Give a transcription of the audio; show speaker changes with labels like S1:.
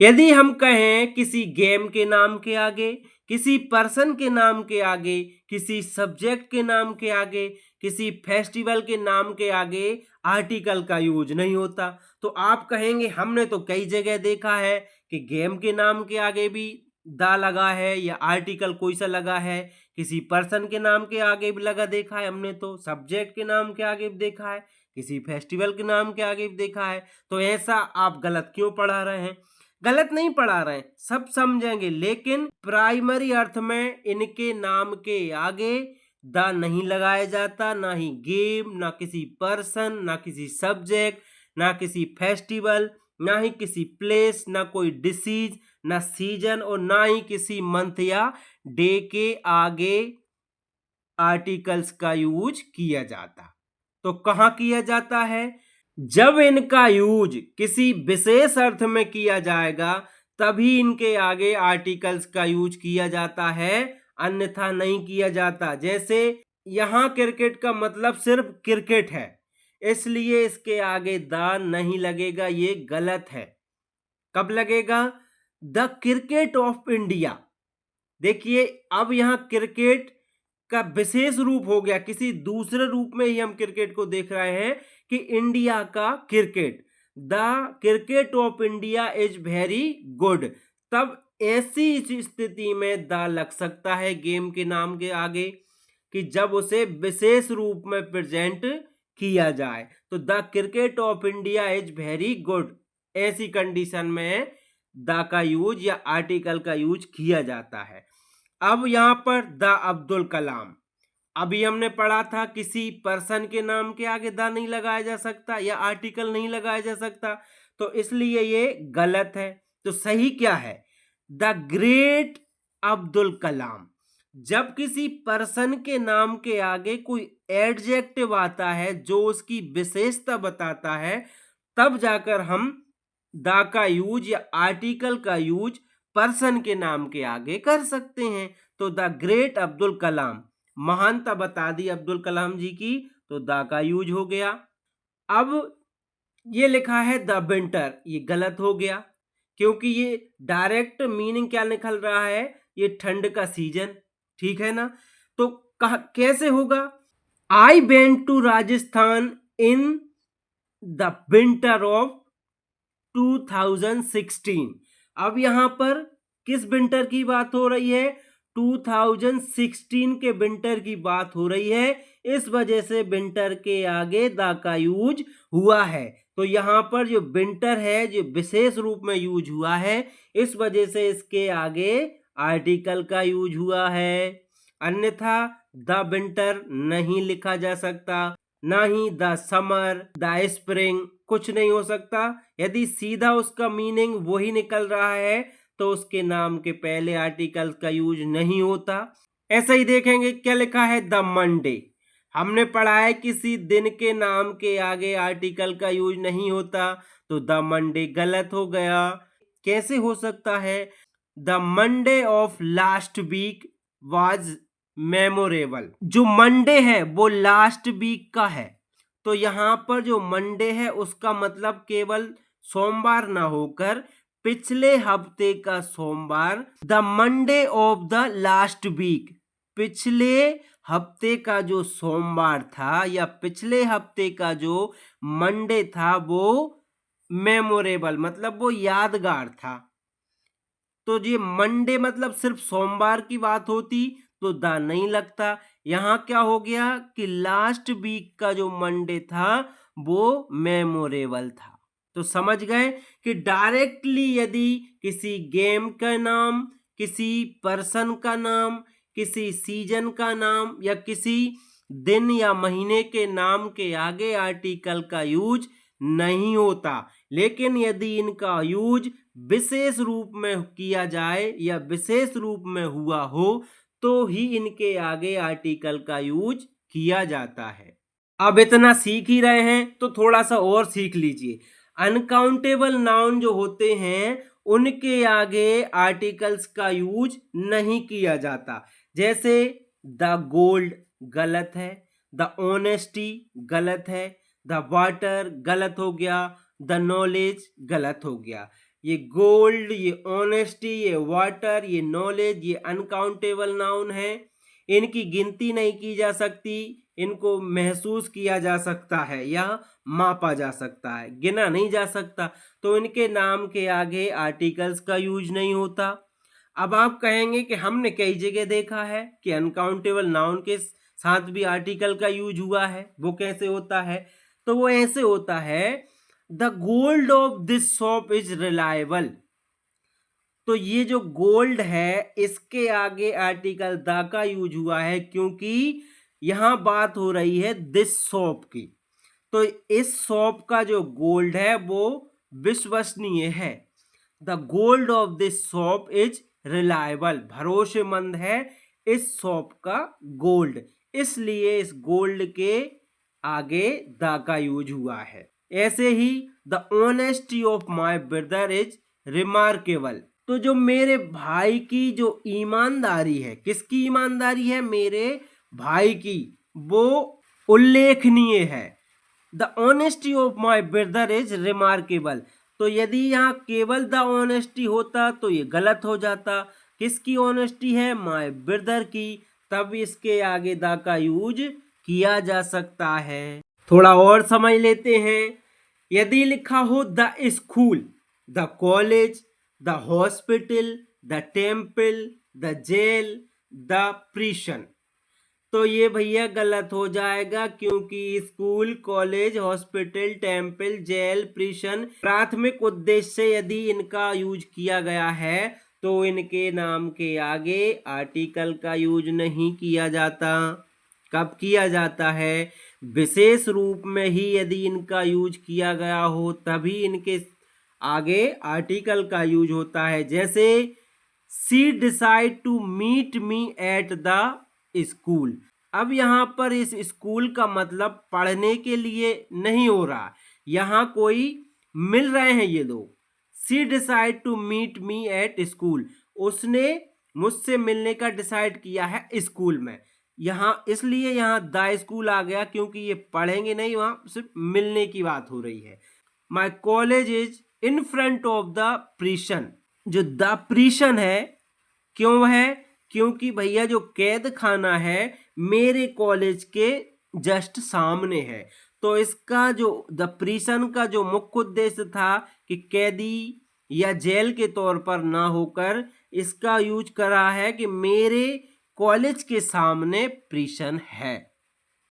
S1: यदि हम कहें किसी गेम के नाम के आगे, किसी पर्सन के नाम के आगे, किसी सब्जेक्ट के नाम के आगे, किसी फेस्टिवल के नाम के आगे आर्टिकल का यूज नहीं होता। तो आप कहेंगे हमने तो कई जगह देखा है कि गेम के नाम के आगे भी दा लगा है या आर्टिकल कोई सा लगा है, किसी पर्सन के नाम के आगे भी लगा देखा है हमने, तो सब्जेक्ट के नाम के आगे भी देखा है, किसी फेस्टिवल के नाम के आगे भी देखा है। तो ऐसा आप गलत क्यों पढ़ा रहे हैं? गलत नहीं पढ़ा रहे हैं, सब समझेंगे, लेकिन प्राइमरी अर्थ में इनके नाम के आगे द नहीं लगाया जाता, ना ही गेम, ना किसी पर्सन, ना किसी सब्जेक्ट, ना किसी फेस्टिवल, ना ही किसी प्लेस, ना कोई डिसीज, ना सीजन, और ना ही किसी मंथ या डे के आगे आर्टिकल्स का यूज किया जाता। तो कहाँ किया जाता है? जब इनका यूज किसी विशेष अर्थ में किया जाएगा तभी इनके आगे आर्टिकल्स का यूज किया जाता है, अन्यथा नहीं किया जाता। जैसे यहां क्रिकेट का मतलब सिर्फ क्रिकेट है, इसलिए इसके आगे द नहीं लगेगा, ये गलत है। कब लगेगा? The cricket of India. देखिए अब यहां क्रिकेट का विशेष रूप हो गया, किसी दूसरे रूप में ही हम क्रिकेट को देख रहे हैं कि इंडिया का cricket, the cricket of India is very good. तब ऐसी स्थिति में द लग सकता है गेम के नाम के आगे कि जब उसे विशेष रूप में प्रेजेंट किया जाए। तो the cricket of India is very good, ऐसी कंडीशन में द का यूज या आर्टिकल का यूज किया जाता है। अब यहां पर द अब्दुल कलाम, अभी हमने पढ़ा था किसी पर्सन के नाम के आगे द नहीं लगाया जा सकता या आर्टिकल नहीं लगाया जा सकता, तो इसलिए ये गलत है। तो सही क्या है? The great Abdul Kalam. जब किसी पर्सन के नाम के आगे कोई एडजेक्टिव आता है जो उसकी विशेषता बताता है, तब जाकर हम द का यूज या आर्टिकल का यूज पर्सन के नाम के आगे कर सकते हैं। तो द ग्रेट अब्दुल कलाम, महानता बता दी अब्दुल कलाम जी की, तो द का यूज हो गया। अब ये लिखा है द विंटर, ये गलत हो गया क्योंकि ये डायरेक्ट मीनिंग क्या निकल रहा है? ये ठंड का सीजन, ठीक है ना? तो कैसे होगा? I went to Rajasthan in the winter of 2016। अब यहां पर किस विंटर की बात हो रही है? 2016 के विंटर की बात हो रही है, इस वजह से विंटर के आगे द का यूज हुआ है। तो यहां पर जो विंटर है जो विशेष रूप में यूज हुआ है, इस वजह से इसके आगे आर्टिकल का यूज हुआ है, अन्यथा द विंटर नहीं लिखा जा सकता, ना ही द समर, द स्प्रिंग, कुछ नहीं हो सकता। यदि सीधा उसका मीनिंग वही निकल रहा है तो उसके नाम के पहले आर्टिकल का यूज नहीं होता। ऐसा ही देखेंगे क्या लिखा है? The Monday. हमने पढ़ा है किसी दिन के नाम के आगे आर्टिकल का यूज नहीं होता, तो द मंडे गलत हो गया। कैसे हो सकता है? The Monday of last week was memorable. जो मंडे है वो लास्ट वीक का है, तो यहां पर जो मंडे है उसका मतलब केवल सोमवार ना होकर पिछले हफ्ते का सोमवार, the Monday of the last week, पिछले हफ्ते का जो सोमवार था या पिछले हफ्ते का जो मंडे था वो मेमोरेबल मतलब वो यादगार था। तो ये मंडे मतलब सिर्फ सोमवार की बात होती तो द नहीं लगता। यहां क्या हो गया कि लास्ट वीक का जो मंडे था वो मेमोरेबल था। तो समझ गए कि डायरेक्टली यदि किसी गेम का नाम, किसी पर्सन का नाम, किसी सीजन का नाम या किसी दिन या महीने के नाम के आगे आर्टिकल का यूज नहीं होता, लेकिन यदि इनका यूज विशेष रूप में किया जाए या विशेष रूप में हुआ हो तो ही इनके आगे आर्टिकल का यूज किया जाता है। अब इतना सीख ही रहे हैं तो थोड़ा सा और सीख लीजिए। अनकाउंटेबल नाउन जो होते हैं उनके आगे आर्टिकल्स का यूज नहीं किया जाता। जैसे द गोल्ड गलत है, द ऑनेस्टी गलत है, द वाटर गलत हो गया, द नॉलेज गलत हो गया। ये गोल्ड, ये ऑनेस्टी, ये वाटर, ये नॉलेज, ये अनकाउंटेबल नाउन है। इनकी गिनती नहीं की जा सकती, इनको महसूस किया जा सकता है या मापा जा सकता है, गिना नहीं जा सकता। तो इनके नाम के आगे आर्टिकल्स का यूज नहीं होता। अब आप कहेंगे कि हमने कई जगह देखा है कि अनकाउंटेबल नाउन के साथ भी आर्टिकल का यूज हुआ है, वो कैसे होता है? तो वो ऐसे होता है, the gold of this shop is reliable. तो ये जो गोल्ड है इसके आगे आर्टिकल द का यूज हुआ है, क्योंकि यहां बात हो रही है दिस शॉप की। तो इस शॉप का जो गोल्ड है वो विश्वसनीय है। The gold of this shop is reliable, भरोसेमंद है इस शॉप का गोल्ड, इसलिए इस गोल्ड के आगे द का यूज हुआ है। ऐसे ही the honesty of my brother is remarkable. तो जो मेरे भाई की जो ईमानदारी है, किसकी ईमानदारी है? मेरे भाई की, वो उल्लेखनीय है। The honesty of my brother is remarkable. तो यदि यहाँ केवल द ऑनेस्टी होता तो ये गलत हो जाता। किसकी ऑनेस्टी है? माई ब्रदर की, तब इसके आगे द का यूज किया जा सकता है। थोड़ा और समझ लेते हैं। यदि लिखा हो the school, the college, the hospital, the temple, the jail, the prison, तो ये भैया गलत हो जाएगा, क्योंकि school, college, hospital, temple, jail, prison प्राथमिक उद्देश्य से यदि इनका यूज किया गया है तो इनके नाम के आगे आर्टिकल का यूज नहीं किया जाता। कब किया जाता है? विशेष रूप में ही यदि इनका यूज किया गया हो तभी इनके आगे आर्टिकल का यूज होता है। जैसे she decide to meet me at the school. अब यहाँ पर इस स्कूल का मतलब पढ़ने के लिए नहीं हो रहा, यहाँ कोई मिल रहे हैं ये लोग। She decide to meet me at school, उसने मुझसे मिलने का डिसाइड किया है स्कूल में। यहाँ इसलिए यहाँ द स्कूल आ गया, क्योंकि ये पढ़ेंगे नहीं, वहाँ सिर्फ मिलने की बात हो रही है। My college is in front of the prison. जो द प्रिशन है, क्यों है? क्योंकि भैया जो कैद खाना है मेरे कॉलेज के जस्ट सामने है। तो इसका जो द प्रिशन का जो मुख्य उद्देश्य था कि कैदी या जेल के तौर पर ना होकर इसका यूज करा है कि मेरे कॉलेज के सामने प्रिशन है।